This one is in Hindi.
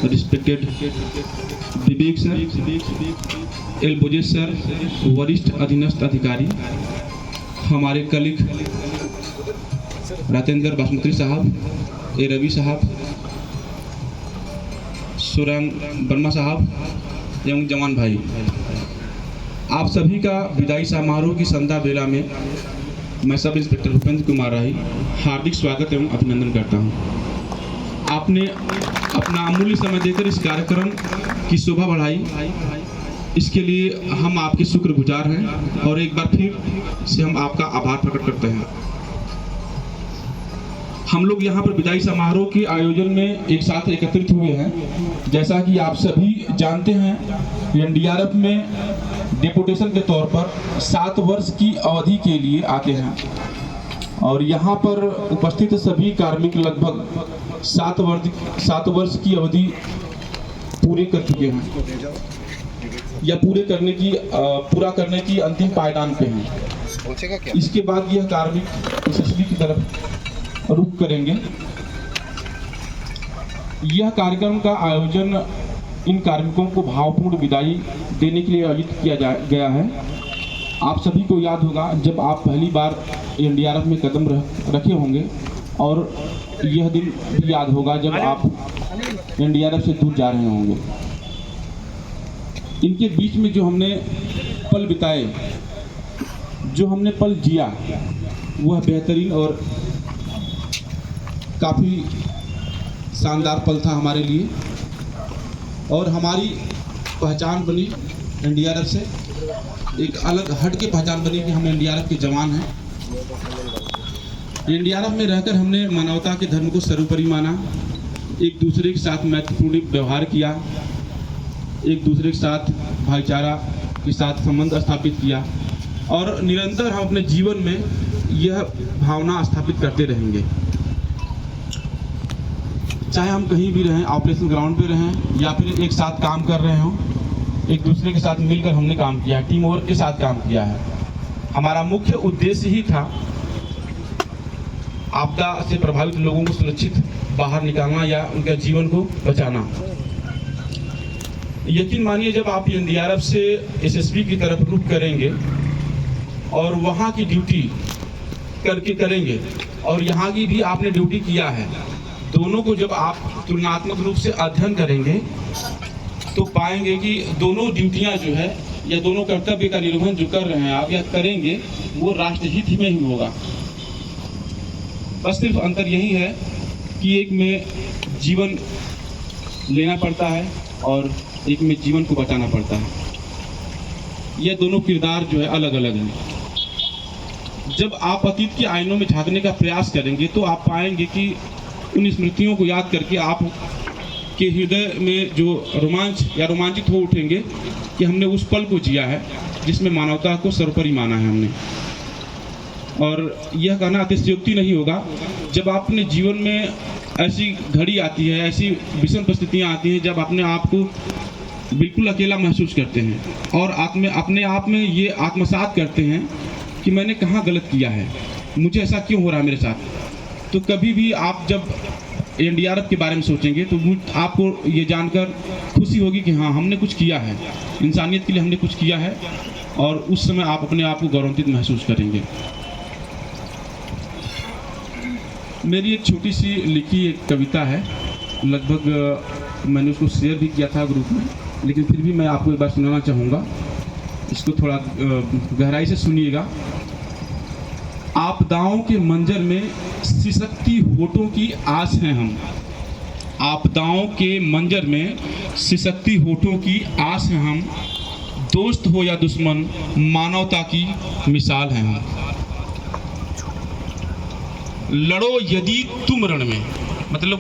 रिस्पेक्टेड विवेक सर, एल बोजेस सर, वरिष्ठ अधीनस्थ अधिकारी, हमारे कलीग राजेंद्र बासमती साहब, ए रवि साहब, सुरंग वर्मा साहब एवं जवान भाई, आप सभी का विदाई समारोह की संध्या बेला में मैं सब इंस्पेक्टर भूपेंद्र कुमार राही हार्दिक स्वागत एवं अभिनंदन करता हूं। आपने अपना अमूल्य समय देकर इस कार्यक्रम की शोभा बढ़ाई, इसके लिए हम आपके शुक्रगुजार हैं और एक बार फिर से हम आपका आभार प्रकट करते हैं। हम लोग यहाँ पर विदाई समारोह के आयोजन में एक साथ एकत्रित हुए हैं। जैसा कि आप सभी जानते हैं, एनडीआरएफ में डेपुटेशन के तौर पर 7 वर्ष की अवधि के लिए आते हैं और यहाँ पर उपस्थित सभी कार्मिक लगभग 7 वर्ष की अवधि पूरे कर चुके हैं या पूरा करने की अंतिम पायदान पे हैं। इसके बाद यह कार्मिक एसएसबी की तरफ रुख करेंगे। यह कार्यक्रम का आयोजन इन कार्मिकों को भावपूर्ण विदाई देने के लिए आयोजित किया गया है। आप सभी को याद होगा जब आप पहली बार एनडीआरएफ में कदम रखे होंगे और यह दिन भी याद होगा जब आप एनडीआरएफ से दूर जा रहे होंगे। इनके बीच में जो हमने पल बिताए, जो हमने पल जिया, वह बेहतरीन और काफ़ी शानदार पल था हमारे लिए और हमारी पहचान बनी एनडीआरएफ से, एक अलग हट के पहचान बनी कि हम एनडीआरएफ के जवान हैं। एनडीआरएफ में रहकर हमने मानवता के धर्म को सर्वोपरि माना, एक दूसरे के साथ मैत्रीपूर्ण व्यवहार किया, एक दूसरे के साथ भाईचारा के साथ संबंध स्थापित किया और निरंतर हम अपने जीवन में यह भावना स्थापित करते रहेंगे। चाहे हम कहीं भी रहें, ऑपरेशन ग्राउंड पे रहें या फिर एक साथ काम कर रहे हों, एक दूसरे के साथ मिलकर हमने काम किया, टीम वर्क के साथ काम किया है। हमारा मुख्य उद्देश्य ही था आपदा से प्रभावित लोगों को सुरक्षित बाहर निकालना या उनके जीवन को बचाना। यकीन मानिए, जब आप एनडीआरएफ से एसएसबी की तरफ रुख करेंगे और वहाँ की ड्यूटी करेंगे और यहाँ की भी आपने ड्यूटी किया है, दोनों को जब आप तुलनात्मक रूप से अध्ययन करेंगे तो पाएंगे कि दोनों ड्यूटियां जो है या दोनों कर्तव्य का निर्वहन जो कर रहे हैं आप या करेंगे वो राष्ट्रहित में ही होगा। बस सिर्फ अंतर यही है कि एक में जीवन लेना पड़ता है और एक में जीवन को बचाना पड़ता है। यह दोनों किरदार जो है अलग अलग हैं। जब आप अतीत के आईनों में झांकने का प्रयास करेंगे तो आप पाएंगे कि उन स्मृतियों को याद करके आप के हृदय में जो रोमांचित हो उठेंगे कि हमने उस पल को जिया है जिसमें मानवता को सर्वोपरि माना है हमने। और यह कहना अतिशयोक्ति नहीं होगा, जब आप अपने जीवन में ऐसी घड़ी आती है, ऐसी विषम परिस्थितियाँ आती हैं जब अपने आप को बिल्कुल अकेला महसूस करते हैं और अपने आप में ये आत्मसात करते हैं कि मैंने कहाँ गलत किया है, मुझे ऐसा क्यों हो रहा है मेरे साथ। तो कभी भी आप जब एनडीआरएफ के बारे में सोचेंगे तो आपको ये जानकर खुशी होगी कि हाँ, हमने कुछ किया है, इंसानियत के लिए हमने कुछ किया है और उस समय आप अपने आप को गौरवान्वित महसूस करेंगे। मेरी एक छोटी सी लिखी एक कविता है, लगभग मैंने उसको शेयर भी किया था ग्रुप में, लेकिन फिर भी मैं आपको एक बार सुनाना चाहूँगा। इसको थोड़ा गहराई से सुनिएगा। आपदाओं के मंजर में सिसकती होठों की आस हैं हम, आपदाओं के मंजर में सिसकती होठों की आस हैं हम, दोस्त हो या दुश्मन मानवता की मिसाल हैं हम। लड़ो यदि तुम रण में, मतलब